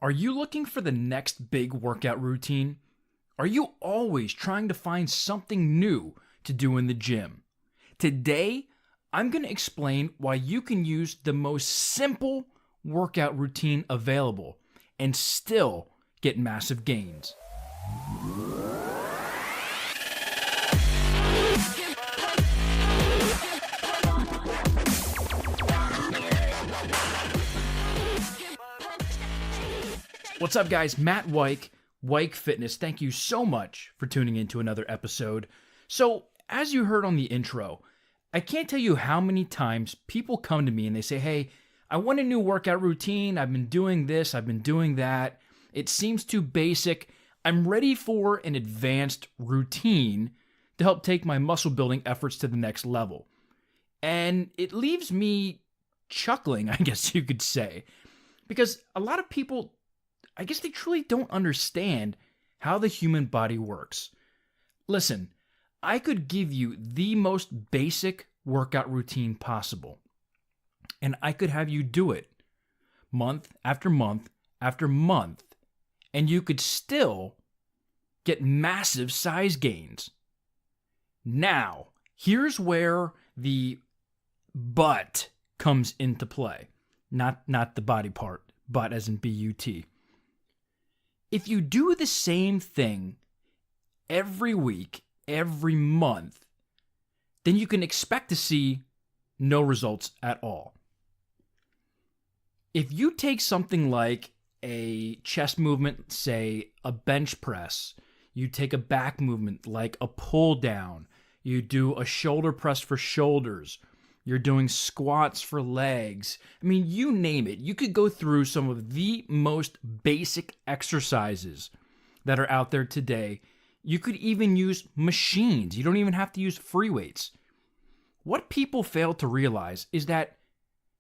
Are you looking for the next big workout routine? Are you always trying to find something new to do in the gym? Today, I'm going to explain why you can use the most simple workout routine available and still get massive gains. What's up, guys? Matt Weik, Weik Fitness. Thank you so much for tuning in to another episode. So, as you heard on the intro, I can't tell you how many times people come to me and they say, hey, I want a new workout routine. I've been doing this. I've been doing that. It seems too basic. I'm ready for an advanced routine to help take my muscle building efforts to the next level. And it leaves me chuckling, I guess you could say, because a lot of people, I guess they truly don't understand how the human body works. Listen, I could give you the most basic workout routine possible, and I could have you do it month after month after month, and you could still get massive size gains. Now, here's where the but comes into play. Not the body part, but as in B-U-T. If you do the same thing every week, every month, then you can expect to see no results at all. If you take something like a chest movement, say a bench press, you take a back movement like a pull down, you do a shoulder press for shoulders, you're doing squats for legs. I mean, you name it. You could go through some of the most basic exercises that are out there today. You could even use machines. You don't even have to use free weights. What people fail to realize is that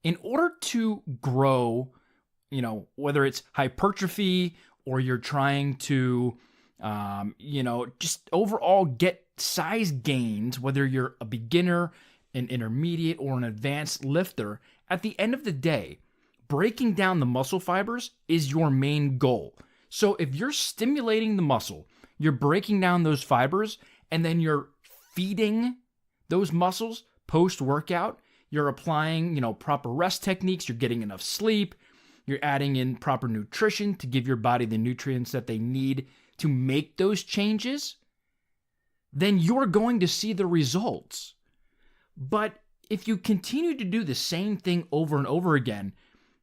in order to grow, whether it's hypertrophy or you're trying to, just overall get size gains, whether you're a beginner, an intermediate, or an advanced lifter, at the end of the day, breaking down the muscle fibers is your main goal. So if you're stimulating the muscle, you're breaking down those fibers, and then you're feeding those muscles post-workout, you're applying, proper rest techniques, you're getting enough sleep, you're adding in proper nutrition to give your body the nutrients that they need to make those changes, then you're going to see the results. But if you continue to do the same thing over and over again,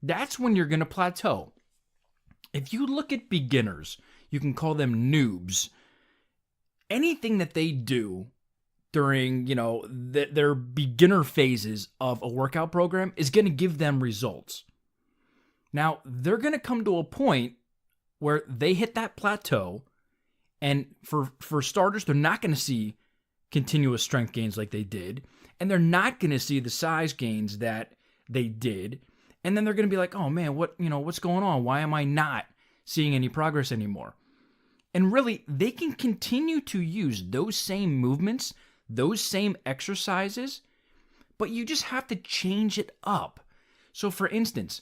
that's when you're going to plateau. If you look at beginners, you can call them noobs. Anything that they do during, their beginner phases of a workout program is going to give them results. Now, they're going to come to a point where they hit that plateau, and for starters, they're not going to see continuous strength gains like they did, and they're not going to see the size gains that they did, and then they're going to be like, oh man, what's going on? Why am I not seeing any progress anymore? And really, they can continue to use those same movements, those same exercises, but you just have to change it up. So for instance,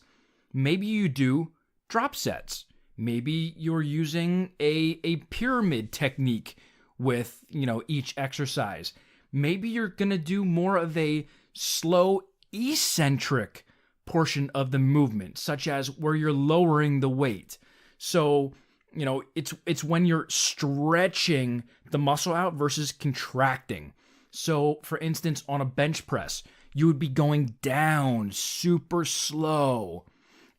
maybe you do drop sets. Maybe you're using a pyramid technique with, each exercise. Maybe you're going to do more of a slow eccentric portion of the movement, such as where you're lowering the weight. So, it's when you're stretching the muscle out versus contracting. So, for instance, on a bench press, you would be going down super slow,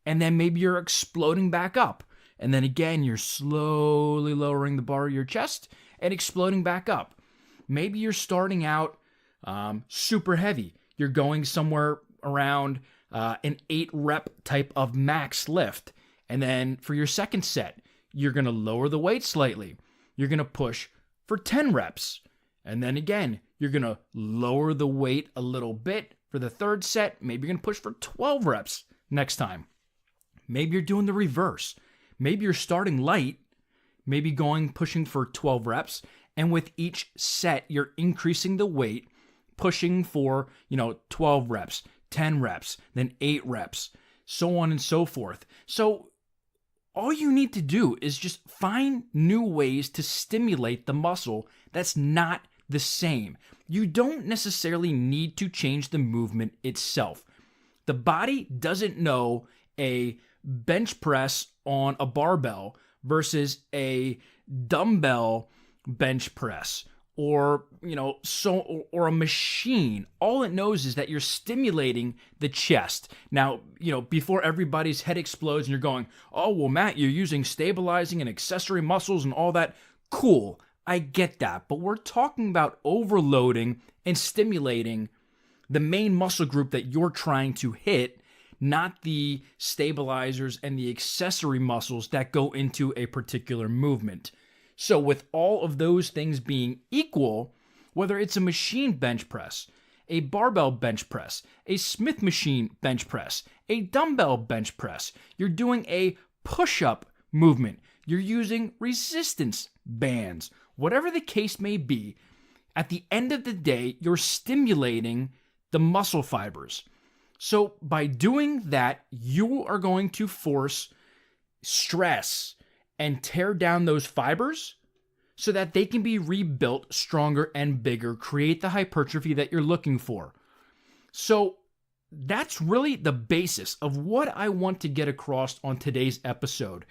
and then maybe you're exploding back up. And then again, you're slowly lowering the bar of your chest and exploding back up. Maybe you're starting out super heavy. You're going somewhere around an 8 rep type of max lift. And then for your second set, you're going to lower the weight slightly. You're going to push for 10 reps. And then again, you're going to lower the weight a little bit for the third set. Maybe you're going to push for 12 reps next time. Maybe you're doing the reverse. Maybe you're starting light, maybe pushing for 12 reps, and with each set, you're increasing the weight, pushing for, 12 reps, 10 reps, then 8 reps, so on and so forth. So all you need to do is just find new ways to stimulate the muscle that's not the same. You don't necessarily need to change the movement itself. The body doesn't know a bench press on a barbell versus a dumbbell bench press or a machine. All it knows is that you're stimulating the chest. Now, before everybody's head explodes and you're going, oh, well, Matt, you're using stabilizing and accessory muscles and all that. Cool, I get that. But we're talking about overloading and stimulating the main muscle group that you're trying to hit, not the stabilizers and the accessory muscles that go into a particular movement. So with all of those things being equal, whether it's a machine bench press, a barbell bench press, a Smith machine bench press, a dumbbell bench press, you're doing a push-up movement, you're using resistance bands, whatever the case may be, at the end of the day, you're stimulating the muscle fibers. So by doing that, you are going to force stress and tear down those fibers so that they can be rebuilt stronger and bigger, create the hypertrophy that you're looking for. So that's really the basis of what I want to get across on today's episode.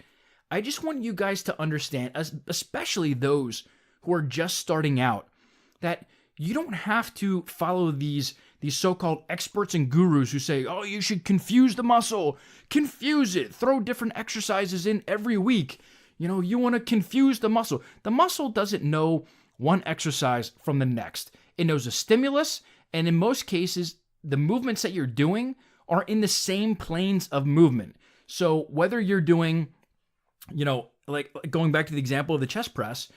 I just want you guys to understand, especially those who are just starting out, that you don't have to follow these so-called experts and gurus who say, oh, you should confuse the muscle, confuse it, throw different exercises in every week. You want to confuse the muscle. The muscle doesn't know one exercise from the next. It knows a stimulus, and in most cases, the movements that you're doing are in the same planes of movement. So whether you're doing, like going back to the example of the chest press,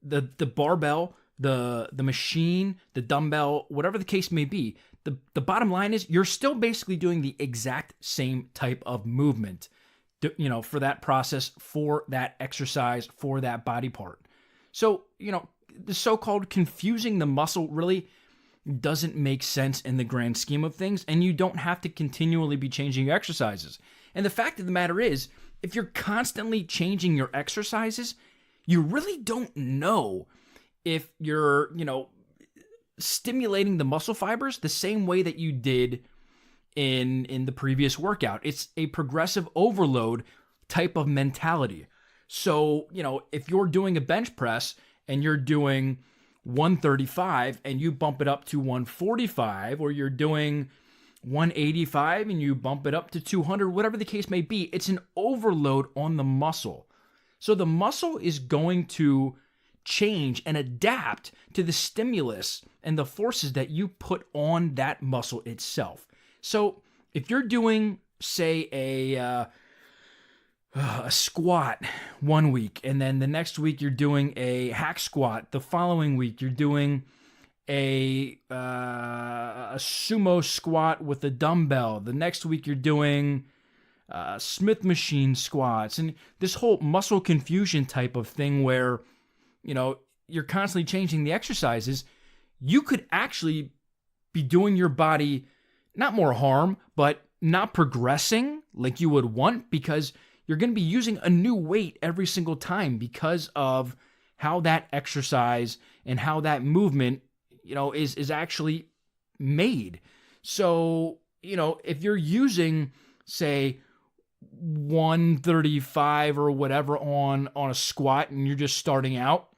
the barbell, the machine, the dumbbell, whatever the case may be, the bottom line is you're still basically doing the exact same type of movement, for that process, for that exercise, for that body part. So, the so-called confusing the muscle really doesn't make sense in the grand scheme of things, and you don't have to continually be changing your exercises. And the fact of the matter is, if you're constantly changing your exercises, you really don't know if you're, stimulating the muscle fibers the same way that you did in the previous workout. It's a progressive overload type of mentality. So, if you're doing a bench press and you're doing 135 and you bump it up to 145, or you're doing 185 and you bump it up to 200, whatever the case may be, it's an overload on the muscle. So the muscle is going to change and adapt to the stimulus and the forces that you put on that muscle itself. So if you're doing, say, a squat one week, and then the next week you're doing a hack squat, the following week you're doing a sumo squat with a dumbbell, the next week you're doing Smith machine squats, and this whole muscle confusion type of thing where you're constantly changing the exercises, you could actually be doing your body not more harm, but not progressing like you would want, because you're going to be using a new weight every single time because of how that exercise and how that movement, is actually made. So, if you're using, say, 135 or whatever on a squat and you're just starting out,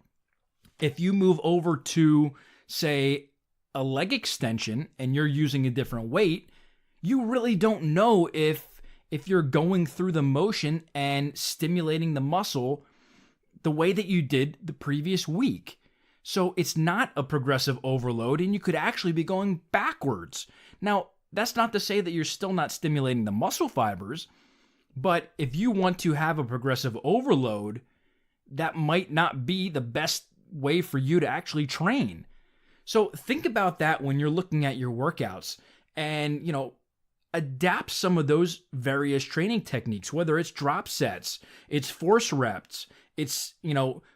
if you move over to, say, a leg extension and you're using a different weight, you really don't know if you're going through the motion and stimulating the muscle the way that you did the previous week. So it's not a progressive overload, and you could actually be going backwards. Now, that's not to say that you're still not stimulating the muscle fibers, but if you want to have a progressive overload, that might not be the best way for you to actually train. So think about that when you're looking at your workouts, and, adapt some of those various training techniques, whether it's drop sets, it's force reps, it's,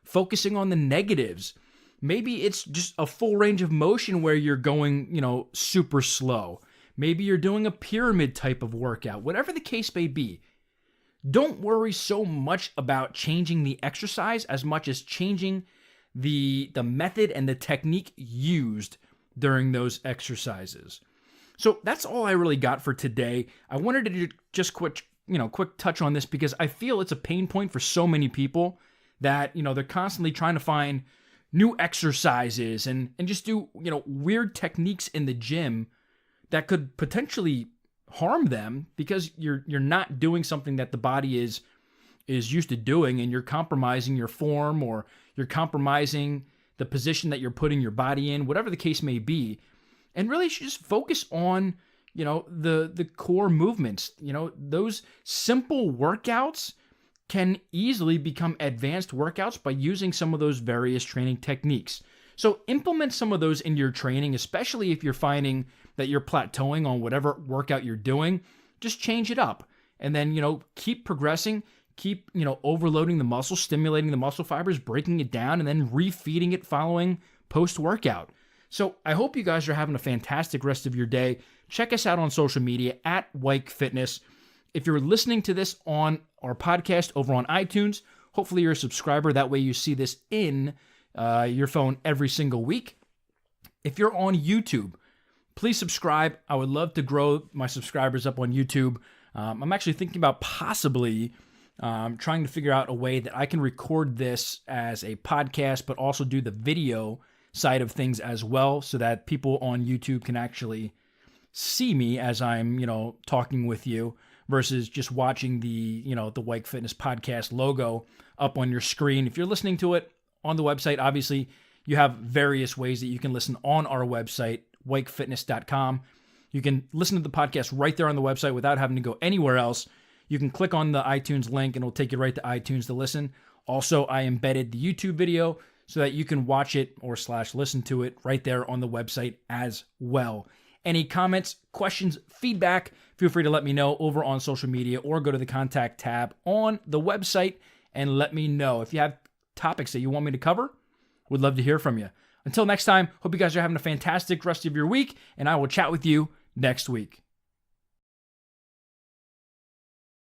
focusing on the negatives. Maybe it's just a full range of motion where you're going, super slow. Maybe you're doing a pyramid type of workout. Whatever the case may be, don't worry so much about changing the exercise as much as changing the method and the technique used during those exercises. So that's all I really got for today. I wanted to just quick touch on this because I feel it's a pain point for so many people that, they're constantly trying to find new exercises and just do, weird techniques in the gym that could potentially harm them because you're not doing something that the body is used to doing, and you're compromising your form, or you're compromising the position that you're putting your body in, whatever the case may be. And really, you should just focus on, the core movements. Those simple workouts can easily become advanced workouts by using some of those various training techniques. So implement some of those into your training, especially if you're finding that you're plateauing on whatever workout you're doing. Just change it up, and then, keep progressing, keep, overloading the muscle, stimulating the muscle fibers, breaking it down, and then refeeding it following post-workout. So I hope you guys are having a fantastic rest of your day. Check us out on social media at Weik Fitness. If you're listening to this on our podcast over on iTunes, hopefully you're a subscriber. That way you see this in your phone every single week. If you're on YouTube, please subscribe. I would love to grow my subscribers up on YouTube. I'm actually thinking about possibly trying to figure out a way that I can record this as a podcast, but also do the video side of things as well, so that people on YouTube can actually see me as I'm, talking with you, versus just watching the Weik Fitness podcast logo up on your screen. If you're listening to it on the website, obviously you have various ways that you can listen on our website, weikfitness.com. You can listen to the podcast right there on the website without having to go anywhere else. You can click on the iTunes link and it'll take you right to iTunes to listen. Also, I embedded the YouTube video so that you can watch it or /listen to it right there on the website as well. Any comments, questions, feedback, feel free to let me know over on social media, or go to the contact tab on the website and let me know. If you have topics that you want me to cover, would love to hear from you. Until next time, hope you guys are having a fantastic rest of your week, and I will chat with you next week.